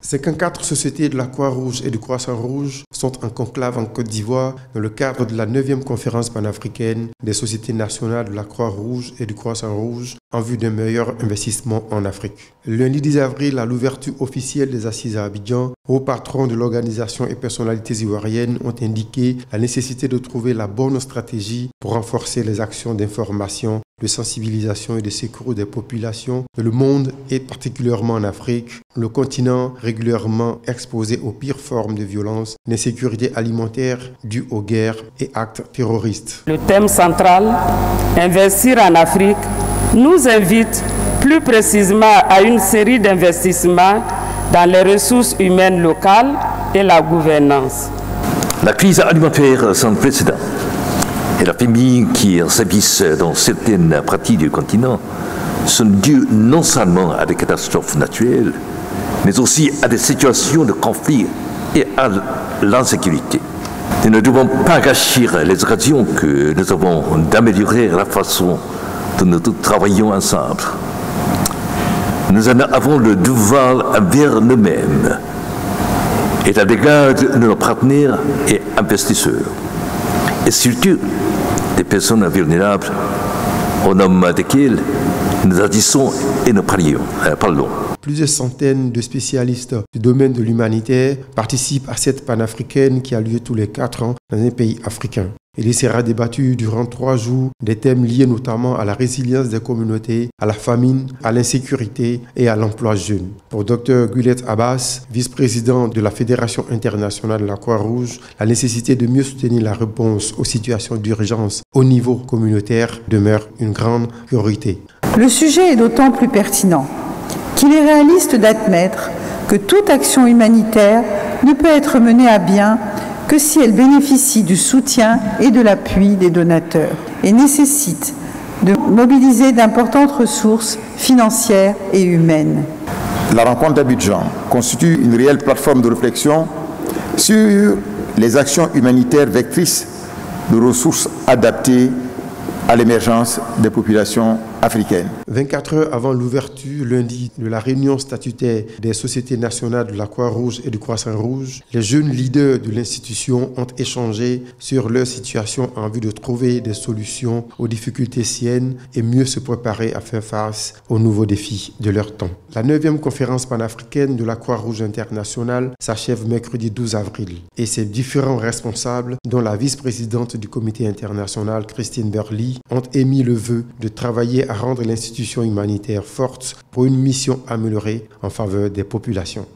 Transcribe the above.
54 sociétés de la Croix-Rouge et du Croissant-Rouge sont en conclave en Côte d'Ivoire dans le cadre de la 9e conférence panafricaine des sociétés nationales de la Croix-Rouge et du Croissant-Rouge en vue d'un meilleur investissement en Afrique. Lundi 10 avril, à l'ouverture officielle des assises à Abidjan, hauts patrons de l'organisation et personnalités ivoiriennes ont indiqué la nécessité de trouver la bonne stratégie pour renforcer les actions d'information, de sensibilisation et de secours des populations dans le monde et particulièrement en Afrique, le continent régulièrement exposé aux pires formes de violence, d'insécurité alimentaire due aux guerres et actes terroristes. Le thème central, investir en Afrique, nous invite plus précisément à une série d'investissements dans les ressources humaines locales et la gouvernance. La crise alimentaire sans précédent et la famine qui s'abysse dans certaines parties du continent sont dues non seulement à des catastrophes naturelles, mais aussi à des situations de conflit et à l'insécurité. Nous ne devons pas gâcher les occasions que nous avons d'améliorer la façon dont nous travaillons ensemble. Nous en avons le devoir envers nous-mêmes et à l'égard de nos partenaires et investisseurs, et surtout des personnes vulnérables au nom desquelles nous agissons et nous parlons. Plusieurs centaines de spécialistes du domaine de l'humanitaire participent à cette panafricaine qui a lieu tous les 4 ans dans un pays africain. Il y sera débattu durant 3 jours des thèmes liés notamment à la résilience des communautés, à la famine, à l'insécurité et à l'emploi jeune. Pour Dr Gulet Abbas, vice-président de la Fédération internationale de la Croix-Rouge, la nécessité de mieux soutenir la réponse aux situations d'urgence au niveau communautaire demeure une grande priorité. Le sujet est d'autant plus pertinent qu'il est réaliste d'admettre que toute action humanitaire ne peut être menée à bien que si elle bénéficie du soutien et de l'appui des donateurs et nécessite de mobiliser d'importantes ressources financières et humaines. La rencontre d'Abidjan constitue une réelle plateforme de réflexion sur les actions humanitaires vectrices de ressources adaptées à l'émergence des populations africaines. 24 heures avant l'ouverture lundi de la réunion statutaire des sociétés nationales de la Croix-Rouge et du Croissant-Rouge, les jeunes leaders de l'institution ont échangé sur leur situation en vue de trouver des solutions aux difficultés siennes et mieux se préparer à faire face aux nouveaux défis de leur temps. La 9e conférence panafricaine de la Croix-Rouge internationale s'achève mercredi 12 avril et ses différents responsables, dont la vice-présidente du comité international Christine Burley, ont émis le vœu de travailler à rendre l'institution humanitaire forte pour une mission améliorée en faveur des populations.